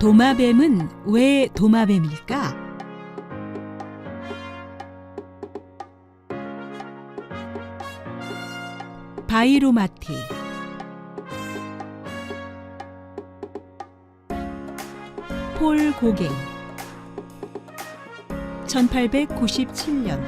도마뱀은 왜 도마뱀일까? 바이로마티. 폴 고갱. 1897년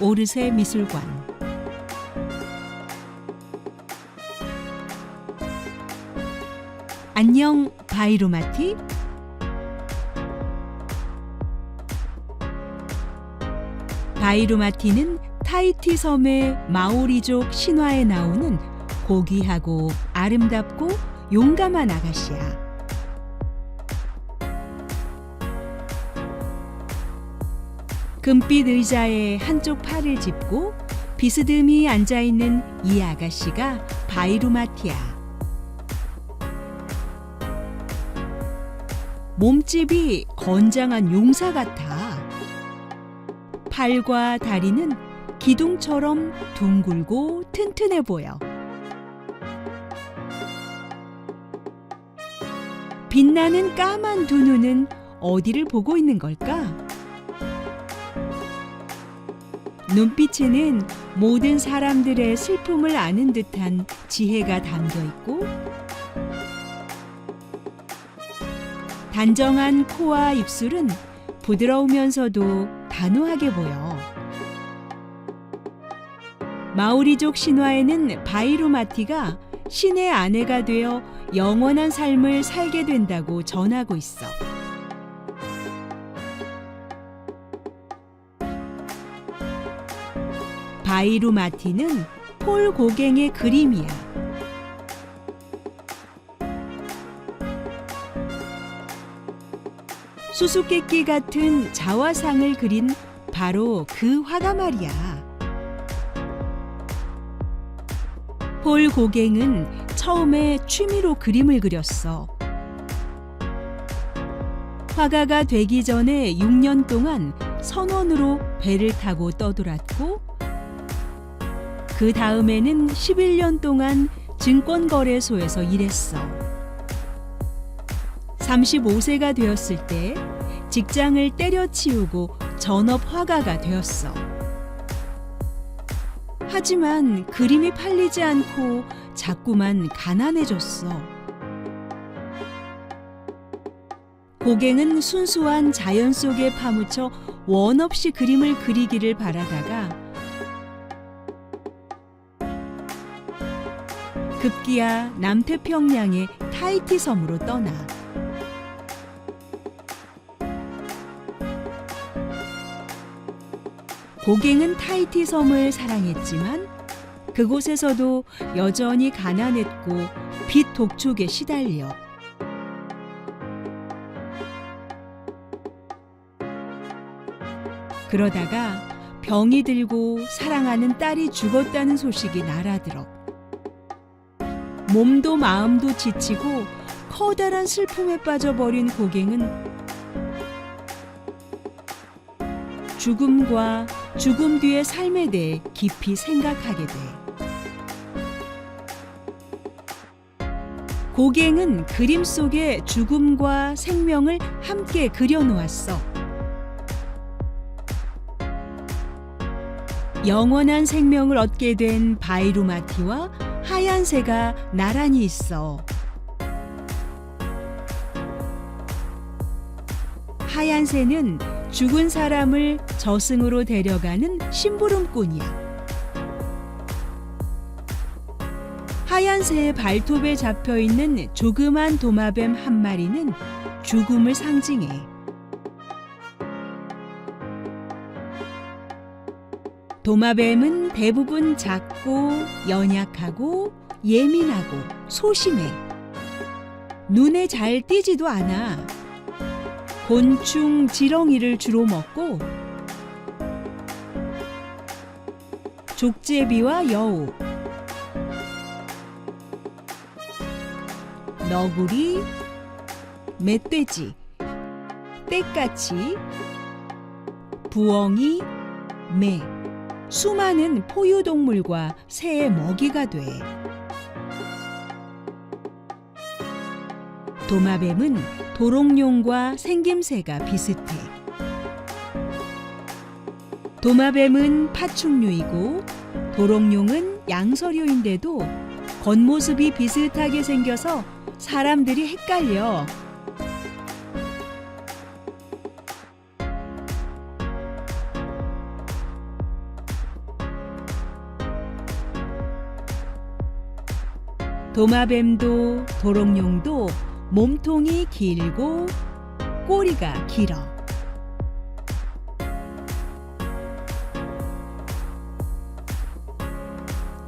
오르세 미술관. 안녕 바이로마티. 바이로마티는 타히티 섬의 마오리족 신화에 나오는 고귀하고 아름답고 용감한 아가씨야. 금빛 의자에 한쪽 팔을 짚고 비스듬히 앉아있는 이 아가씨가 바이로마티야. 몸집이 건장한 용사 같아. 팔과 다리는 기둥처럼 둥글고 튼튼해 보여. 빛나는 까만 두 눈은 어디를 보고 있는 걸까? 눈빛에는 모든 사람들의 슬픔을 아는 듯한 지혜가 담겨 있고, 단정한 코와 입술은 부드러우면서도 단호하게 보여. 마오리족 신화에는 바이로마티가 신의 아내가 되어 영원한 삶을 살게 된다고 전하고 있어. 바이로마티는 폴 고갱의 그림이야. 수수께끼 같은 자화상을 그린 바로 그 화가 말이야. 폴 고갱은 처음에 취미로 그림을 그렸어. 화가가 되기 전에 6년 동안 선원으로 배를 타고 떠돌았고, 그 다음에는 11년 동안 증권거래소에서 일했어. 35세가 되었을 때 직장을 때려치우고 전업 화가가 되었어. 하지만 그림이 팔리지 않고 자꾸만 가난해졌어. 고갱은 순수한 자연 속에 파묻혀 원 없이 그림을 그리기를 바라다가 급기야 남태평양의 타히티 섬으로 떠나. 고갱은 타히티 섬을 사랑했지만 그곳에서도 여전히 가난했고 빚 독촉에 시달려. 그러다가 병이 들고 사랑하는 딸이 죽었다는 소식이 날아들어. 몸도 마음도 지치고 커다란 슬픔에 빠져버린 고갱은 죽음과 죽음 뒤의 삶에 대해 깊이 생각하게 돼. 고갱은 그림 속에 죽음과 생명을 함께 그려놓았어. 영원한 생명을 얻게 된 바이로마티와 하얀 새가 나란히 있어. 하얀 새는 죽은 사람을 저승으로 데려가는 심부름꾼이야. 하얀 새의 발톱에 잡혀있는 조그만 도마뱀 한 마리는 죽음을 상징해. 도마뱀은 대부분 작고 연약하고 예민하고 소심해. 눈에 잘 띄지도 않아. 곤충, 지렁이를 주로 먹고 족제비와 여우, 너구리, 멧돼지, 떼까치, 부엉이, 매, 수많은 포유동물과 새의 먹이가 돼. 도마뱀은 도롱뇽과 생김새가 비슷해. 도마뱀은 파충류이고 도롱뇽은 양서류인데도 겉모습이 비슷하게 생겨서 사람들이 헷갈려. 도마뱀도 도롱뇽도 몸통이 길고 꼬리가 길어.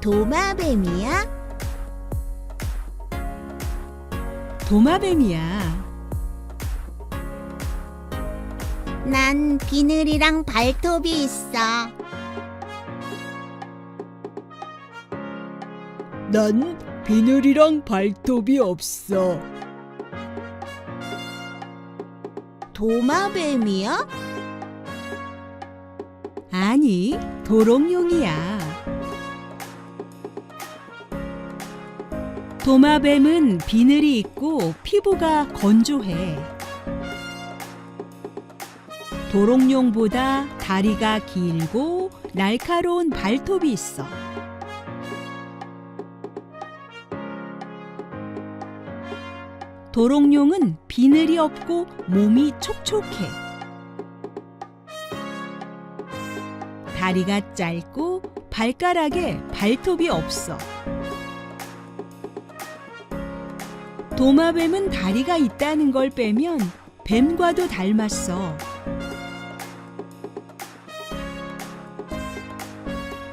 도마뱀이야? 도마뱀이야. 난 비늘이랑 발톱이 있어. 난 비늘이랑 발톱이 없어. 도마뱀이야? 아니, 도롱뇽이야. 도마뱀은 비늘이 있고 피부가 건조해. 도롱뇽보다 다리가 길고 날카로운 발톱이 있어. 도롱뇽은 비늘이 없고 몸이 촉촉해. 다리가 짧고 발가락에 발톱이 없어. 도마뱀은 다리가 있다는 걸 빼면 뱀과도 닮았어.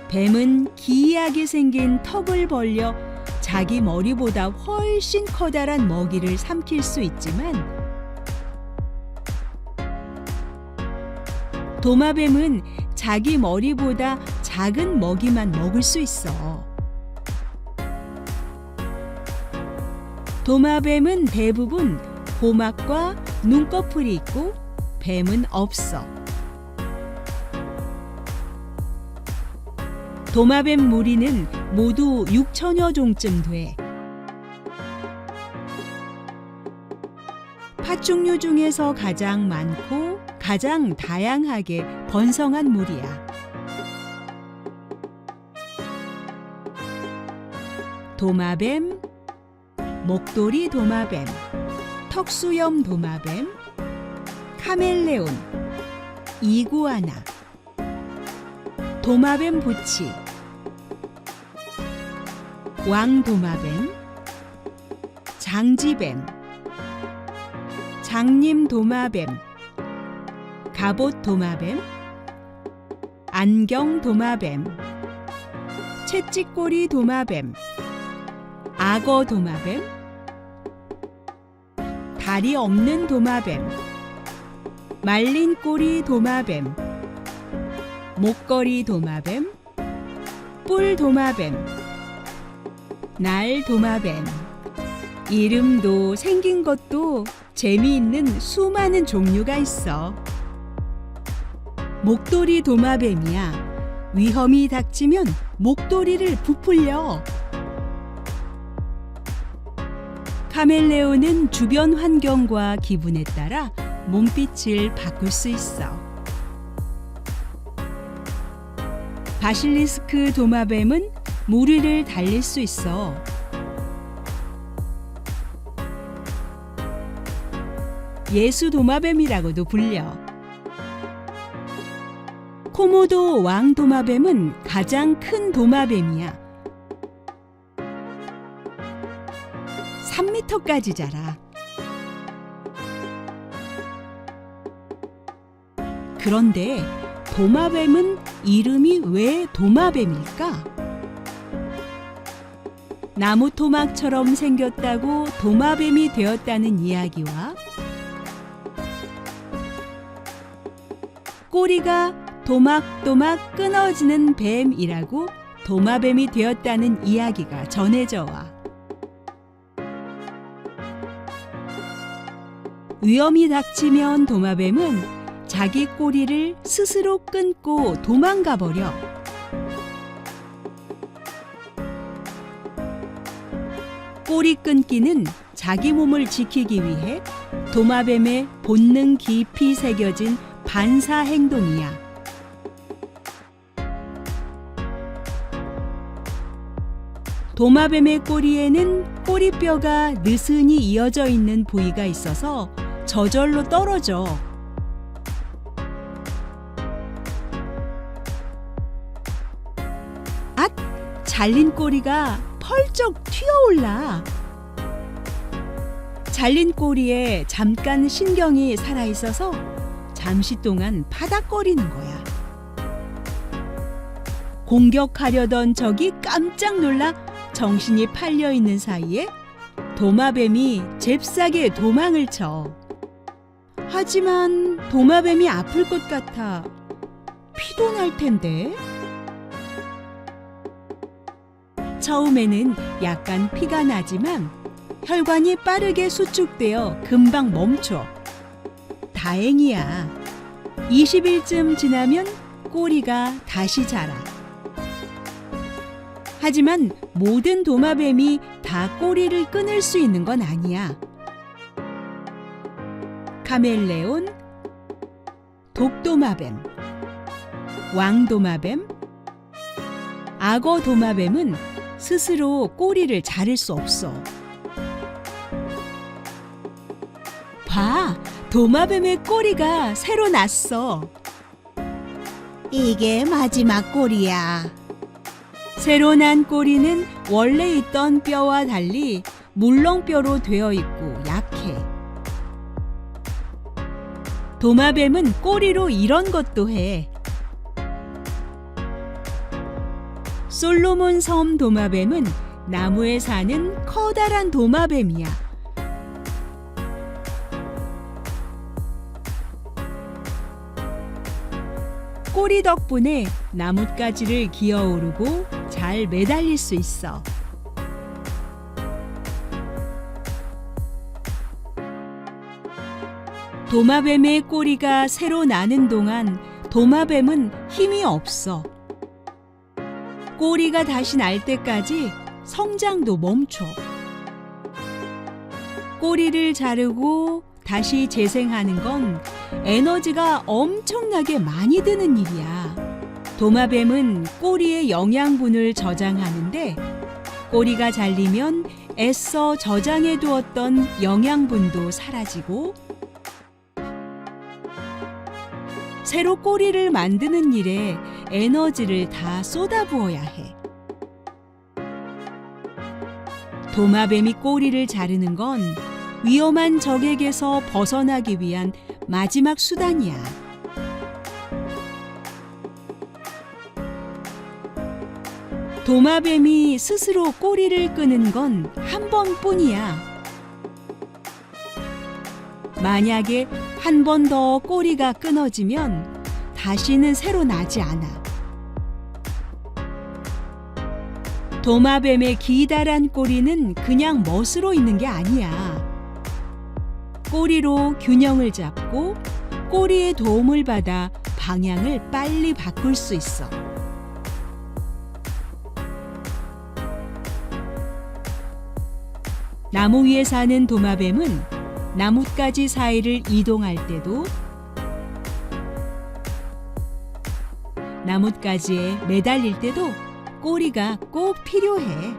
뱀은 기이하게 생긴 턱을 벌려 자기 머리보다 훨씬 커다란 먹이를 삼킬 수 있지만 도마뱀은 자기 머리보다 작은 먹이만 먹을 수 있어. 도마뱀은 대부분 고막과 눈꺼풀이 있고 뱀은 없어. 도마뱀 무리는 모두 6천여 종쯤 돼. 파충류 중에서 가장 많고 가장 다양하게 번성한 무리야. 도마뱀, 목도리 도마뱀, 턱수염 도마뱀, 카멜레온, 이구아나, 도마뱀 부치, 왕도마뱀, 장지뱀, 장님도마뱀, 갑옷도마뱀, 안경도마뱀, 채찍꼬리 도마뱀, 악어도마뱀, 다리 없는 도마뱀, 말린 꼬리 도마뱀, 목걸이 도마뱀, 뿔 도마뱀, 날 도마뱀. 이름도 생긴 것도 재미있는 수많은 종류가 있어. 목도리 도마뱀이야. 위험이 닥치면 목도리를 부풀려. 카멜레온은 주변 환경과 기분에 따라 몸빛을 바꿀 수 있어. 바실리스크 도마뱀은 무리를 달릴 수 있어. 예수 도마뱀이라고도 불려. 코모도 왕 도마뱀은 가장 큰 도마뱀이야. 3m까지 자라. 그런데 도마뱀은 이름이 왜 도마뱀일까? 나무 토막처럼 생겼다고 도마뱀이 되었다는 이야기와 꼬리가 도막도막 끊어지는 뱀이라고 도마뱀이 되었다는 이야기가 전해져 와. 위험이 닥치면 도마뱀은 자기 꼬리를 스스로 끊고 도망가 버려. 꼬리 끊기는 자기 몸을 지키기 위해 도마뱀의 본능 깊이 새겨진 반사 행동이야. 도마뱀의 꼬리에는 꼬리뼈가 느슨히 이어져 있는 부위가 있어서 저절로 떨어져. 앗! 잘린 꼬리가 펄쩍 튀어올라. 잘린 꼬리에 잠깐 신경이 살아있어서 잠시 동안 파닥거리는 거야. 공격하려던 적이 깜짝 놀라 정신이 팔려 있는 사이에 도마뱀이 잽싸게 도망을 쳐. 하지만 도마뱀이 아플 것 같아 피도 날 텐데. 처음에는 약간 피가 나지만 혈관이 빠르게 수축되어 금방 멈춰. 다행이야. 20일쯤 지나면 꼬리가 다시 자라. 하지만 모든 도마뱀이 다 꼬리를 끊을 수 있는 건 아니야. 카멜레온, 독도마뱀, 왕도마뱀, 악어 도마뱀은 스스로 꼬리를 자를 수 없어. 봐, 도마뱀의 꼬리가 새로 났어. 이게 마지막 꼬리야. 새로 난 꼬리는 원래 있던 뼈와 달리 물렁뼈로 되어 있고 약해. 도마뱀은 꼬리로 이런 것도 해. 솔로몬 섬 도마뱀은 나무에 사는 커다란 도마뱀이야. 꼬리 덕분에 나뭇가지를 기어오르고 잘 매달릴 수 있어. 도마뱀의 꼬리가 새로 나는 동안 도마뱀은 힘이 없어. 꼬리가 다시 날 때까지 성장도 멈춰. 꼬리를 자르고 다시 재생하는 건 에너지가 엄청나게 많이 드는 일이야. 도마뱀은 꼬리의 영양분을 저장하는데 꼬리가 잘리면 애써 저장해 두었던 영양분도 사라지고 새로 꼬리를 만드는 일에 에너지를 다 쏟아부어야 해. 도마뱀이 꼬리를 자르는 건 위험한 적에게서 벗어나기 위한 마지막 수단이야. 도마뱀이 스스로 꼬리를 끄는 건 한 번뿐이야. 만약에 한 번 더 꼬리가 끊어지면 다시는 새로 나지 않아. 도마뱀의 기다란 꼬리는 그냥 멋으로 있는 게 아니야. 꼬리로 균형을 잡고 꼬리의 도움을 받아 방향을 빨리 바꿀 수 있어. 나무 위에 사는 도마뱀은 나뭇가지 사이를 이동할 때도 나뭇가지에 매달릴 때도 꼬리가 꼭 필요해.